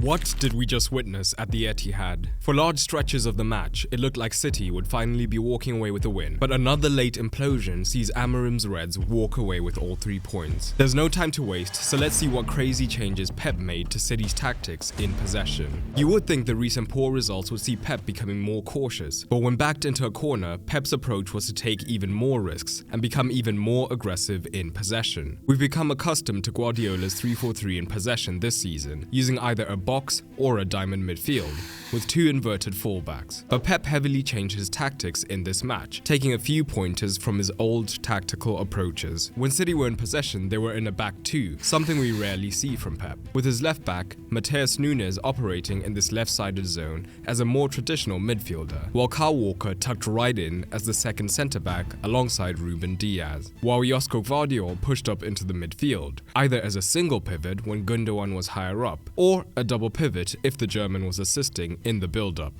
What did we just witness at the Etihad? For large stretches of the match, it looked like City would finally be walking away with a win, but another late implosion sees Amorim's Reds walk away with all 3 points. There's no time to waste, so let's see what crazy changes Pep made to City's tactics in possession. You would think the recent poor results would see Pep becoming more cautious, but when backed into a corner, Pep's approach was to take even more risks and become even more aggressive in possession. We've become accustomed to Guardiola's 3-4-3 in possession this season, using either a box or a diamond midfield, with 2 inverted fullbacks. But Pep heavily changed his tactics in this match, taking a few pointers from his old tactical approaches. When City were in possession, they were in a back 2, something we rarely see from Pep, with his left back, Matheus Nunes, operating in this left-sided zone as a more traditional midfielder, while Kyle Walker tucked right in as the second centre-back alongside Ruben Diaz, while Josko Gvardiol pushed up into the midfield, either as a single pivot when Gundogan was higher up, or a double pivot if the German was assisting in the build-up.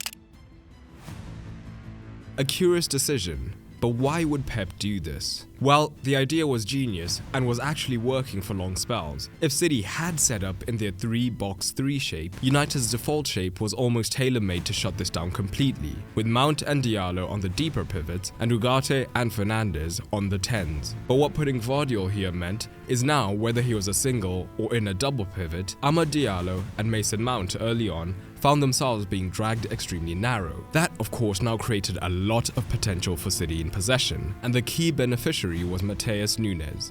A curious decision, but why would Pep do this? Well, the idea was genius and was actually working for long spells. If City had set up in their 3-box-3 shape, United's default shape was almost tailor-made to shut this down completely, with Mount and Diallo on the deeper pivots and Ugarte and Fernandes on the 10s. But what putting Gvardiol here meant is now, whether he was a single or in a double pivot, Amad Diallo and Mason Mount early on found themselves being dragged extremely narrow. That, of course, now created a lot of potential for City in possession, and the key beneficiary was Matheus Nunes.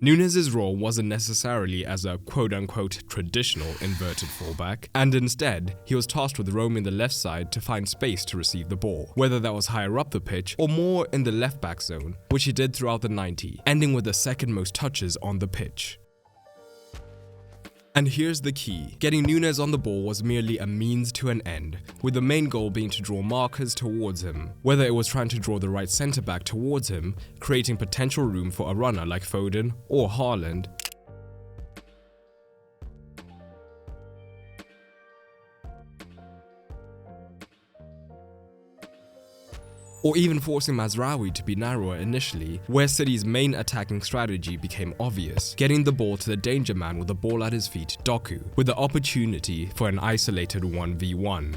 Nunes' role wasn't necessarily as a quote-unquote traditional inverted fullback, and instead, he was tasked with roaming the left side to find space to receive the ball, whether that was higher up the pitch or more in the left-back zone, which he did throughout the 90, ending with the second most touches on the pitch. And here's the key. Getting Nunes on the ball was merely a means to an end, with the main goal being to draw markers towards him, whether it was trying to draw the right centre-back towards him, creating potential room for a runner like Foden or Haaland, or even forcing Mazraoui to be narrower initially, where City's main attacking strategy became obvious, getting the ball to the danger man with the ball at his feet, Doku, with the opportunity for an isolated 1v1.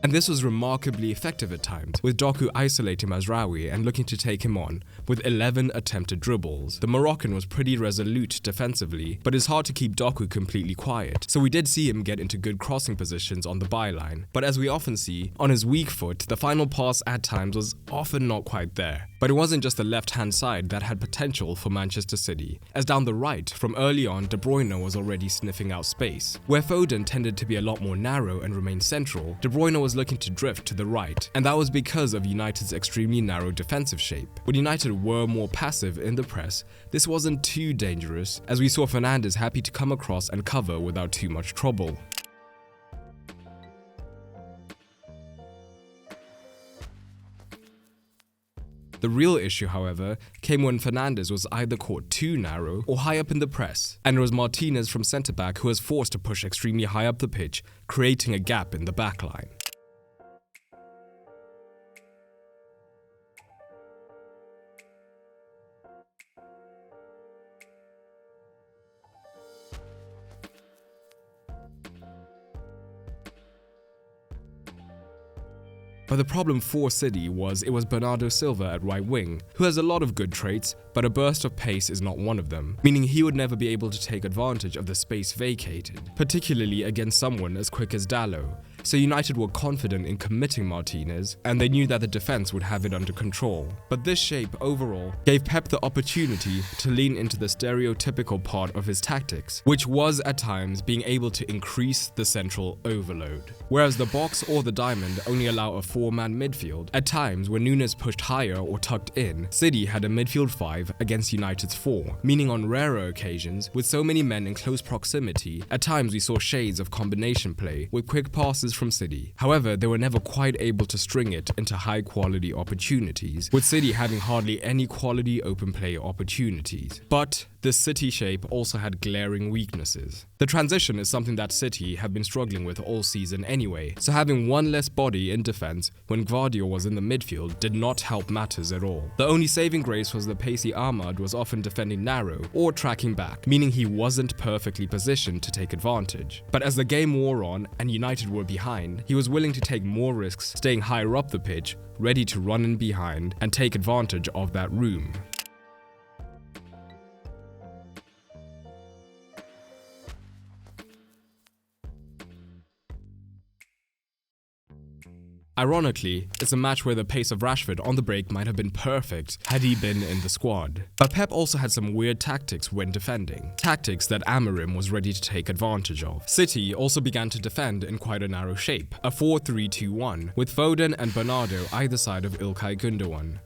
And this was remarkably effective at times, with Doku isolating Mazraoui and looking to take him on, with 11 attempted dribbles. The Moroccan was pretty resolute defensively, but it's hard to keep Doku completely quiet, so we did see him get into good crossing positions on the byline. But as we often see, on his weak foot, the final pass at times was often not quite there. But it wasn't just the left-hand side that had potential for Manchester City, as down the right, from early on, De Bruyne was already sniffing out space. Where Foden tended to be a lot more narrow and remain central, De Bruyne was looking to drift to the right, and that was because of United's extremely narrow defensive shape. When United were more passive in the press, this wasn't too dangerous, as we saw Fernandes happy to come across and cover without too much trouble. The real issue, however, came when Fernandes was either caught too narrow or high up in the press, and it was Martinez from centre-back who was forced to push extremely high up the pitch, creating a gap in the backline. But the problem for City was it was Bernardo Silva at right wing, who has a lot of good traits, but a burst of pace is not one of them, meaning he would never be able to take advantage of the space vacated, particularly against someone as quick as Dalot. So United were confident in committing Martinez, and they knew that the defense would have it under control. But this shape overall gave Pep the opportunity to lean into the stereotypical part of his tactics, which was at times being able to increase the central overload. Whereas the box or the diamond only allow a 4-man midfield, at times when Nunes pushed higher or tucked in, City had a midfield 5 against United's 4, meaning on rarer occasions, with so many men in close proximity, at times we saw shades of combination play with quick passes from City. However, they were never quite able to string it into high-quality opportunities, with City having hardly any quality open play opportunities. But this City shape also had glaring weaknesses. The transition is something that City have been struggling with all season anyway, so having one less body in defense when Guardiola was in the midfield did not help matters at all. The only saving grace was the pacey Ahmad was often defending narrow or tracking back, meaning he wasn't perfectly positioned to take advantage. But as the game wore on and United were behind, he was willing to take more risks, staying higher up the pitch, ready to run in behind and take advantage of that room. Ironically, it's a match where the pace of Rashford on the break might have been perfect had he been in the squad. But Pep also had some weird tactics when defending, tactics that Amorim was ready to take advantage of. City also began to defend in quite a narrow shape, a 4-3-2-1, with Foden and Bernardo either side of Ilkay Gundogan.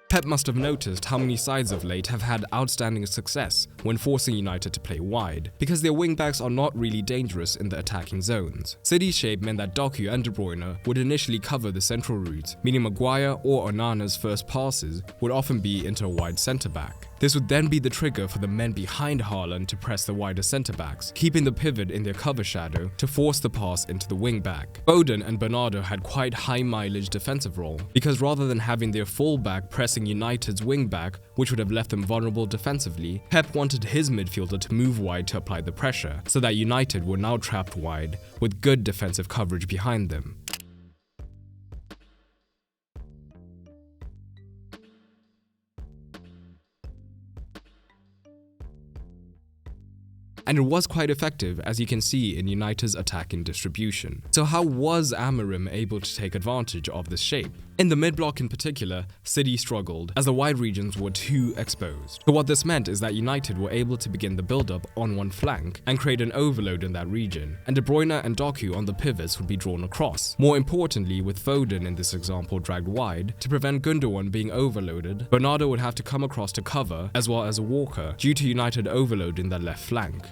Pep must have noticed how many sides of late have had outstanding success when forcing United to play wide, because their wingbacks are not really dangerous in the attacking zones. City's shape meant that Doku and De Bruyne would initially cover the central route, meaning Maguire or Onana's first passes would often be into a wide centre-back. This would then be the trigger for the men behind Haaland to press the wider centre-backs, keeping the pivot in their cover shadow to force the pass into the wing-back. Foden and Bernardo had quite high-mileage defensive role, because rather than having their full-back pressing United's wing-back, which would have left them vulnerable defensively, Pep wanted his midfielder to move wide to apply the pressure, so that United were now trapped wide, with good defensive coverage behind them. And it was quite effective, as you can see in United's attacking distribution. So how was Amorim able to take advantage of this shape? In the mid-block in particular, City struggled, as the wide regions were too exposed. But what this meant is that United were able to begin the build-up on one flank and create an overload in that region, and De Bruyne and Doku on the pivots would be drawn across. More importantly, with Foden in this example dragged wide, to prevent Gundogan being overloaded, Bernardo would have to come across to cover, as well as Walker, due to United overloading their left flank.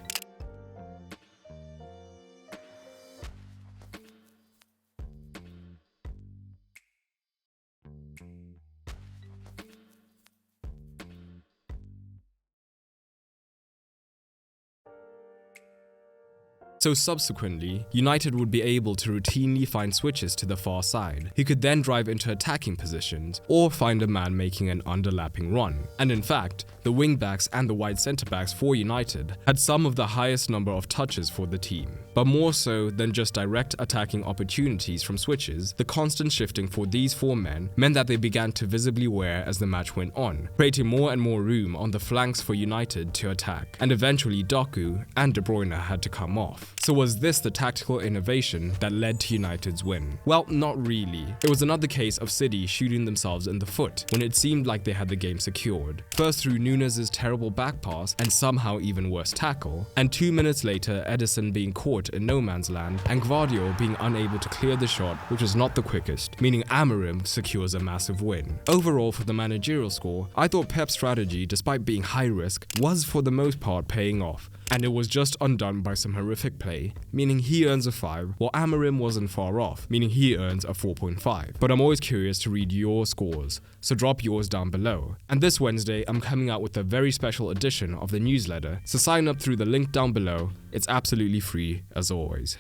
So subsequently, United would be able to routinely find switches to the far side, who could then drive into attacking positions or find a man making an underlapping run. And in fact, the wing-backs and the wide centre-backs for United had some of the highest number of touches for the team. But more so than just direct attacking opportunities from switches, the constant shifting for these four men meant that they began to visibly wear as the match went on, creating more and more room on the flanks for United to attack, and eventually Doku and De Bruyne had to come off. So was this the tactical innovation that led to United's win? Well, not really. It was another case of City shooting themselves in the foot when it seemed like they had the game secured. First through Nunez's terrible back pass and somehow even worse tackle, and 2 minutes later Ederson being caught in no man's land and Guardiola being unable to clear the shot, which was not the quickest, meaning Amorim secures a massive win. Overall, for the managerial score, I thought Pep's strategy, despite being high risk, was for the most part paying off. And it was just undone by some horrific play, meaning he earns a 5, while Amorim wasn't far off, meaning he earns a 4.5. But I'm always curious to read your scores, so drop yours down below. And this Wednesday, I'm coming out with a very special edition of the newsletter, so sign up through the link down below. It's absolutely free, as always.